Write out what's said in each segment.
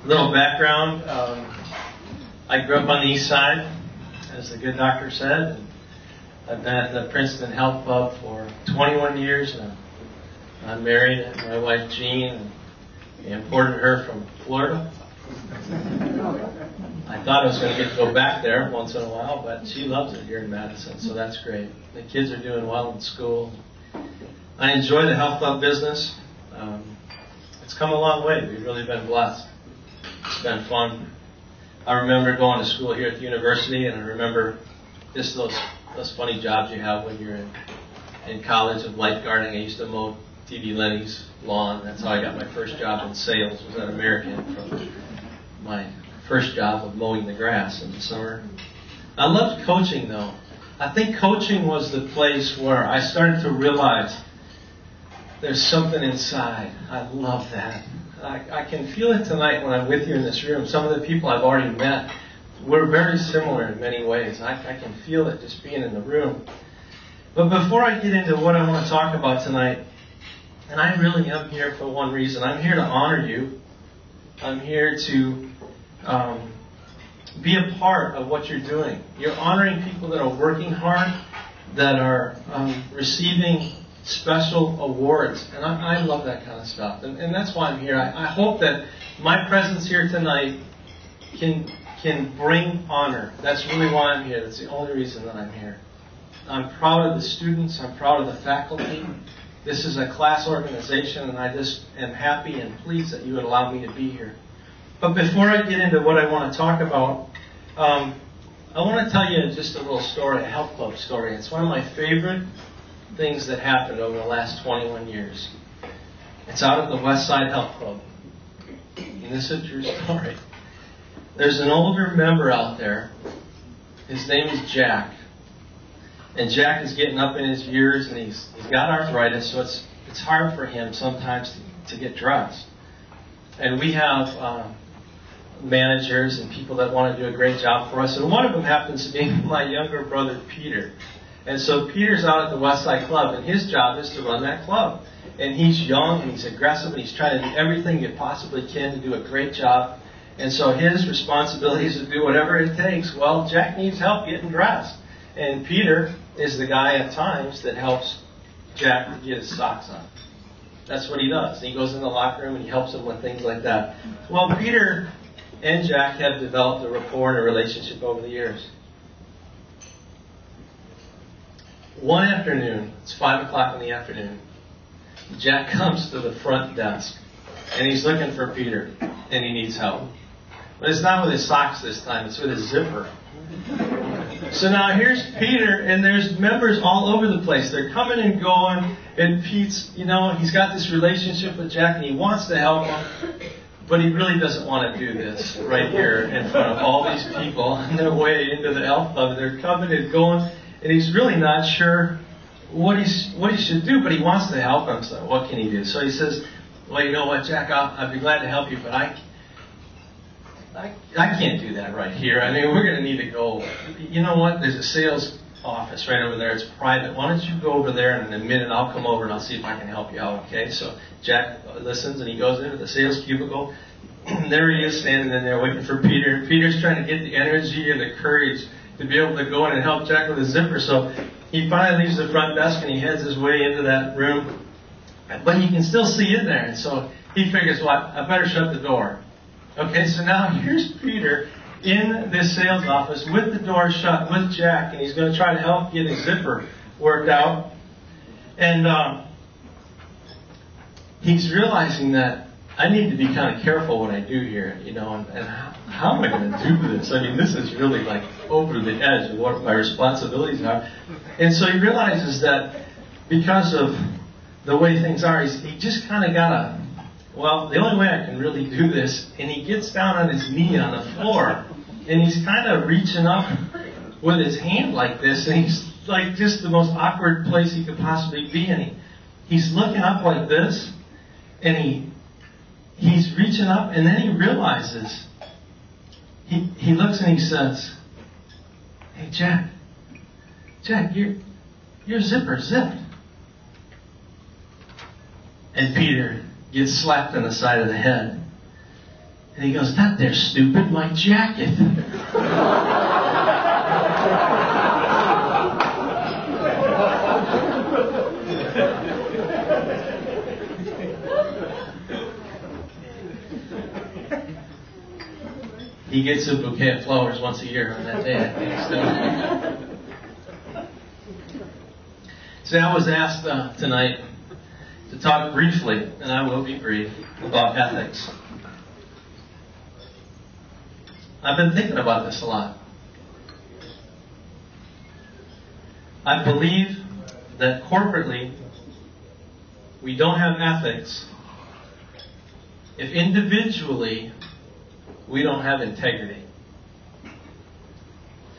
Little background, I grew up on the east side, as the good doctor said. I've been at the Princeton Health Club for 21 years. I'm married to my wife Jean, and imported her from Florida. I thought I was going to get to go back there once in a while, but she loves it here in Madison, so that's great. The kids are doing well in school. I enjoy the health club business. It's come a long way. We've really been blessed. It's been fun. I remember going to school here at the university, and I remember just those funny jobs you have when you're in college of lifeguarding. I used to mow TV Lenny's lawn. That's how I got my first job in sales, was at American, from my first job of mowing the grass in the summer. I loved coaching, though. I think coaching was the place where I started to realize there's something inside. I love that. I can feel it tonight when I'm with you in this room. Some of the people I've already met, we're very similar in many ways. I can feel it just being in the room. But before I get into what I want to talk about tonight, and I really am here for one reason. I'm here to honor you. I'm here to be a part of what you're doing. You're honoring people that are working hard, that are receiving special awards. And I love that kind of stuff. And that's why I'm here. I hope that my presence here tonight can bring honor. That's really why I'm here. That's the only reason that I'm here. I'm proud of the students. I'm proud of the faculty. This is a class organization, and I just am happy and pleased that you would allow me to be here. But before I get into what I want to talk about, I want to tell you just a little story, a health club story. It's one of my favorite things that happened over the last 21 years. It's out of the West Side Health Club. And this is a true story. There's an older member out there. His name is Jack. And Jack is getting up in his years, and he's got arthritis, so it's hard for him sometimes to get dressed. And we have managers and people that want to do a great job for us. And one of them happens to be my younger brother, Peter. And so Peter's out at the West Side Club, and his job is to run that club. And he's young, and he's aggressive, and he's trying to do everything he possibly can to do a great job. And so his responsibility is to do whatever it takes. Well, Jack needs help getting dressed. And Peter is the guy at times that helps Jack to get his socks on. That's what he does. He goes in the locker room and he helps him with things like that. Well, Peter and Jack have developed a rapport and a relationship over the years. One afternoon, it's 5 o'clock in the afternoon, Jack comes to the front desk and he's looking for Peter and he needs help. But it's not with his socks this time, it's with his zipper. So now here's Peter, and there's members all over the place. They're coming and going, and Pete's, he's got this relationship with Jack, and he wants to help him, but he really doesn't want to do this right here in front of all these people on their way into the health club. They're coming and going, and he's really not sure what he should do, but he wants to help him, so what can he do? So he says, well, you know what, Jack, I'd be glad to help you, but I can't do that right here. I mean, we're going to need to go. You know what? There's a sales office right over there. It's private. Why don't you go over there, and in a minute I'll come over and I'll see if I can help you out, okay? So Jack listens, and he goes into the sales cubicle. There he is standing in there waiting for Peter. And Peter's trying to get the energy and the courage to be able to go in and help Jack with his zipper. So he finally leaves the front desk, and he heads his way into that room. But you can still see in there. And so he figures, well, I better shut the door. Okay, so now here's Peter in this sales office with the door shut with Jack, and he's going to try to help get his zipper worked out. And he's realizing that I need to be kind of careful what I do here, and how am I going to do this? I mean, this is really like over the edge of what my responsibilities are. And so he realizes that because of the way things are, he just kind of got to, well, the only way I can really do this, and he gets down on his knee on the floor, and he's kind of reaching up with his hand like this, and he's like just the most awkward place he could possibly be, and he's looking up like this, and he's reaching up, and then he realizes, he looks and he says, hey, Jack, your zipper's zipped. And Peter gets slapped on the side of the head. And he goes, "That there, stupid, my jacket." He gets a bouquet of flowers once a year on that day, I think. So I was asked tonight to talk briefly, and I will be brief, about ethics. I've been thinking about this a lot. I believe that corporately, we don't have ethics if individually we don't have integrity.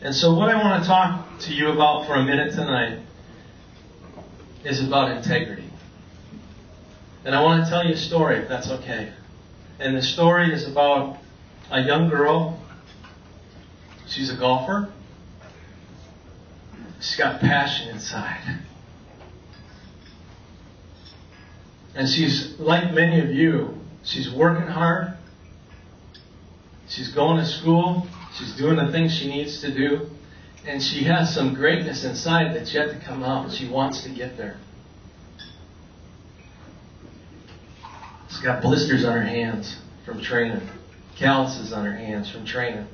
And so what I want to talk to you about for a minute tonight is about integrity. And I want to tell you a story, if that's okay. And the story is about a young girl. She's a golfer. She's got passion inside. And she's, like many of you, she's working hard. She's going to school. She's doing the things she needs to do. And she has some greatness inside that's yet to come out. She wants to get there. She's got blisters on her hands from training. Calluses on her hands from training.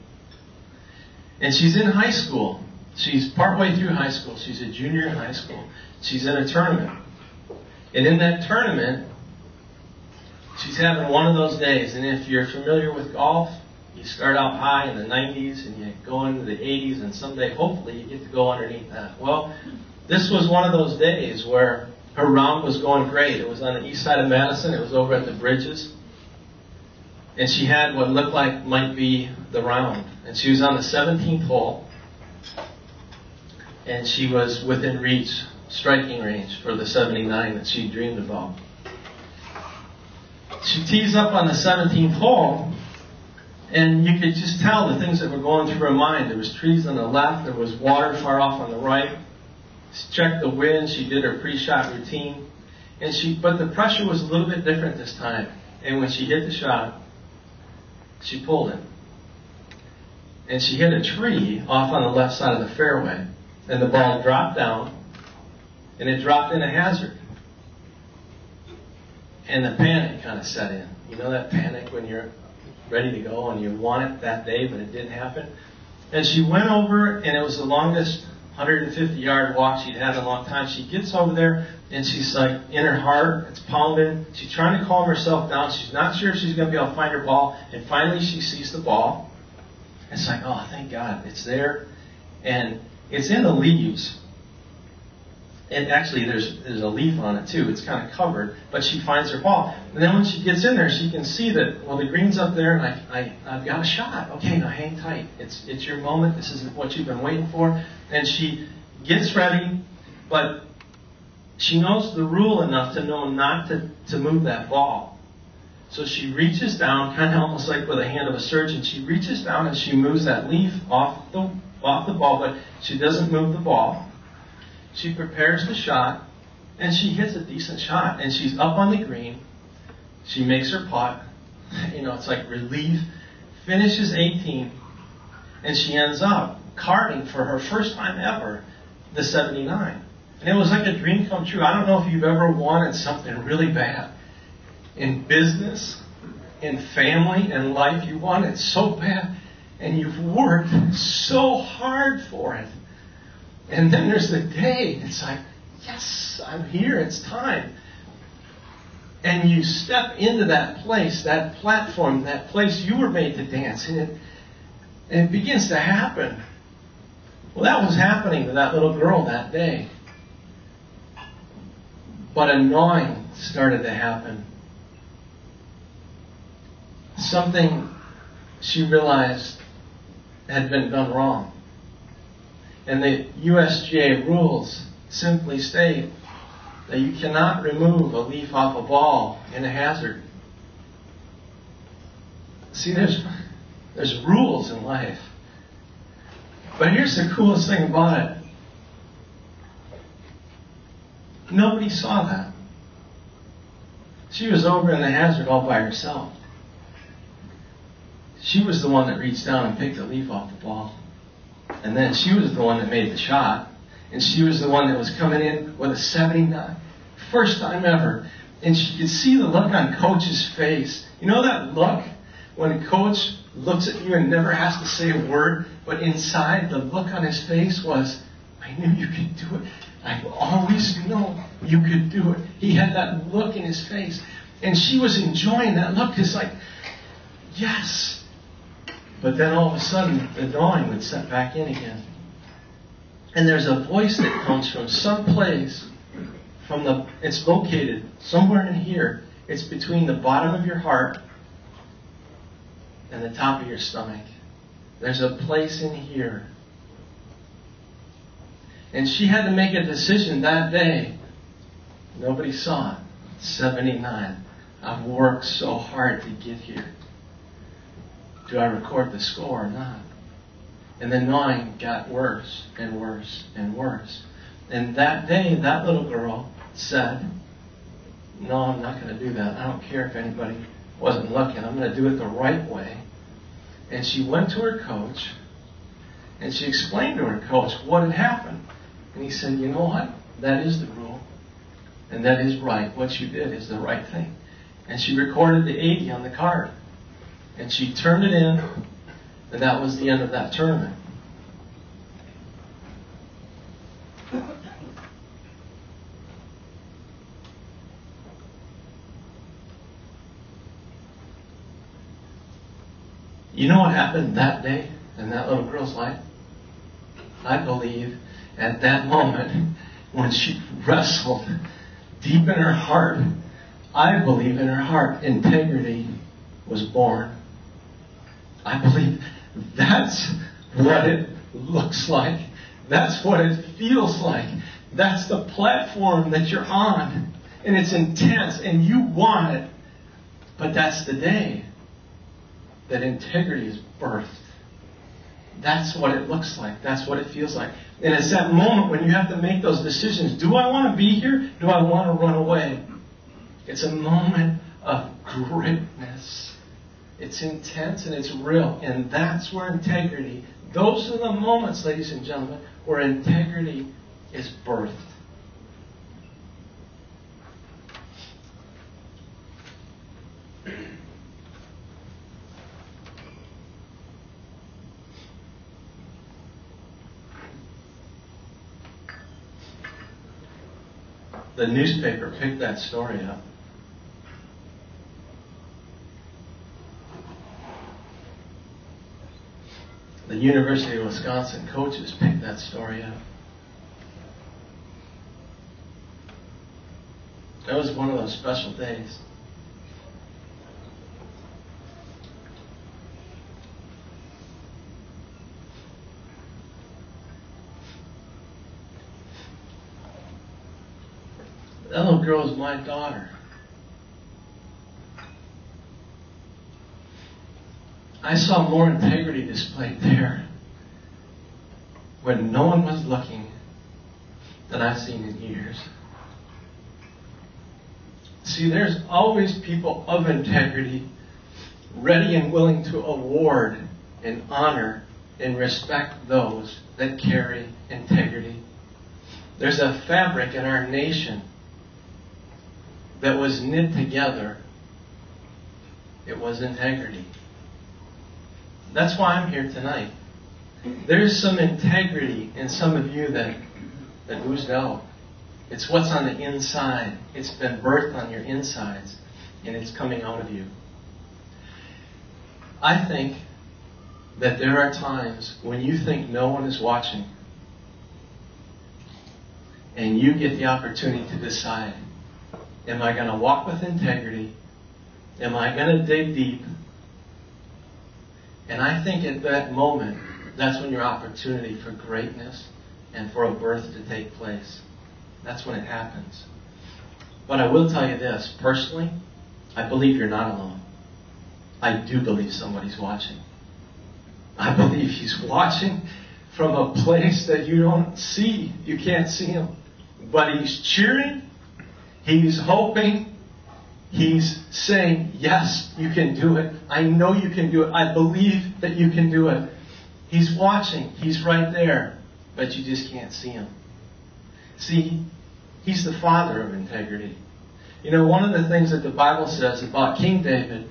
And she's in high school. She's partway through high school. She's a junior in high school. She's in a tournament. And in that tournament, she's having one of those days. And if you're familiar with golf, you start out high in the 90s and you go into the 80s, and someday, hopefully, you get to go underneath that. Well, this was one of those days where her round was going great. It was on the east side of Madison. It was over at the Bridges. And she had what looked like might be the round. And she was on the 17th hole. And she was within reach, striking range, for the 79 that she dreamed about. She tees up on the 17th hole. And you could just tell the things that were going through her mind. There was trees on the left. There was water far off on the right. She checked the wind. She did her pre-shot routine. But the pressure was a little bit different this time. And when she hit the shot, she pulled it. And she hit a tree off on the left side of the fairway. And the ball dropped down. And it dropped in a hazard. And the panic kind of set in. You know that panic when you're ready to go and you want it that day, but it didn't happen? And she went over, and it was the longest 150-yard walk she'd had in a long time. She gets over there, and she's like, in her heart, it's pounding. She's trying to calm herself down. She's not sure if she's going to be able to find her ball. And finally, she sees the ball. It's like, oh, thank God, it's there. And it's in the leaves. And actually, there's a leaf on it, too. It's kind of covered. But she finds her ball. And then when she gets in there, she can see that, well, the green's up there, and I've got a shot. Okay, now hang tight. It's your moment. This is what you've been waiting for. And she gets ready, but she knows the rule enough to know not to move that ball. So she reaches down, kind of almost like with the hand of a surgeon. She reaches down and she moves that leaf off the ball, but she doesn't move the ball. She prepares the shot, and she hits a decent shot. And she's up on the green. She makes her putt. You know, it's like relief. Finishes 18, and she ends up carding for her first time ever the 79. And it was like a dream come true. I don't know if you've ever wanted something really bad. In business, in family, in life, you want it so bad. And you've worked so hard for it. And then there's the day. It's like, yes, I'm here. It's time. And you step into that place, that platform, that place you were made to dance. And it begins to happen. Well, that was happening to that little girl that day. But a gnawing started to happen. Something she realized had been done wrong. And the USGA rules simply state that you cannot remove a leaf off a ball in a hazard. See, there's rules in life. But here's the coolest thing about it. Nobody saw that. She was over in the hazard all by herself. she was the one that reached down and picked a leaf off the ball. And then she was the one that made the shot. And she was the one that was coming in with a 79. First time ever. And she could see the look on Coach's face. You know that look when Coach looks at you and never has to say a word, but inside the look on his face was, I knew you could do it. I've always known you could do it. He had that look in his face. And she was enjoying that look. It's like, yes. But then all of a sudden, the gnawing would set back in again. And there's a voice that comes from some place, it's located somewhere in here. It's between the bottom of your heart and the top of your stomach. There's a place in here. And she had to make a decision that day. Nobody saw it. 79. I've worked so hard to get here. Do I record the score or not? And the gnawing got worse and worse and worse. And that day, that little girl said, no, I'm not going to do that. I don't care if anybody wasn't looking. I'm going to do it the right way. And she went to her coach, and she explained to her coach what had happened. And he said, you know what? That is the rule. And that is right. What you did is the right thing. And she recorded the 80 on the card. And she turned it in, and that was the end of that tournament. You know what happened that day in that little girl's life? I believe at that moment when she wrestled deep in her heart, I believe in her heart integrity was born. I believe that's what it looks like. That's what it feels like. That's the platform that you're on. And it's intense and you want it. But that's the day that integrity is birthed. That's what it looks like. That's what it feels like. And it's that moment when you have to make those decisions. Do I want to be here? Do I want to run away? It's a moment of greatness. It's intense and it's real. And that's where integrity, those are the moments, ladies and gentlemen, where integrity is birthed. The newspaper picked that story up. The University of Wisconsin coaches picked that story up. That was one of those special days. That little girl is my daughter. I saw more integrity displayed there when no one was looking than I've seen in years. See, there's always people of integrity ready and willing to award and honor and respect those that carry integrity. There's a fabric in our nation that was knit together. It was integrity. That's why I'm here tonight. There's some integrity in some of you that oozed out. It's what's on the inside. It's been birthed on your insides, and it's coming out of you. I think that there are times when you think no one is watching, and you get the opportunity to decide, am I going to walk with integrity? Am I going to dig deep? And I think at that moment, that's when your opportunity for greatness and for a birth to take place. That's when it happens. But I will tell you this, personally, I believe you're not alone. I do believe somebody's watching. I believe he's watching from a place that you don't see. You can't see him. But he's cheering. He's hoping. He's saying, yes, you can do it. I know you can do it. I believe that you can do it. He's watching. He's right there. But you just can't see him. See, he's the father of integrity. You know, one of the things that the Bible says about King David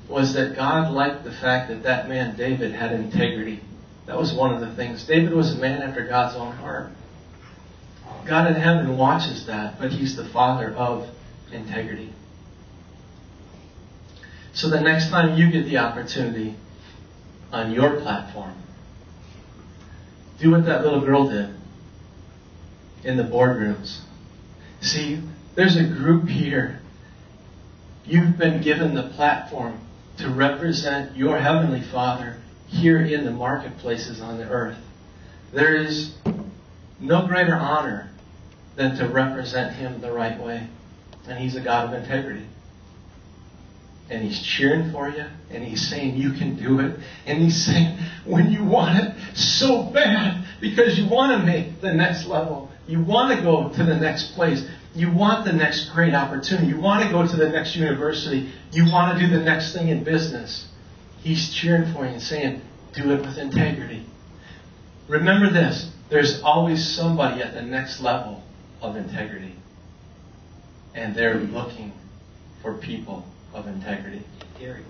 was that God liked the fact that that man David had integrity. That was one of the things. David was a man after God's own heart. God in heaven watches that, but he's the father of integrity. So the next time you get the opportunity on your platform, do what that little girl did in the boardrooms. See, there's a group here. You've been given the platform to represent your Heavenly Father here in the marketplaces on the earth. There is no greater honor than to represent Him the right way. And He's a God of integrity. And He's cheering for you. And He's saying you can do it. And He's saying when you want it so bad because you want to make the next level. You want to go to the next place. You want the next great opportunity. You want to go to the next university. You want to do the next thing in business. He's cheering for you and saying, do it with integrity. Remember this. There's always somebody at the next level of integrity. And they're looking for people of integrity. Gerry.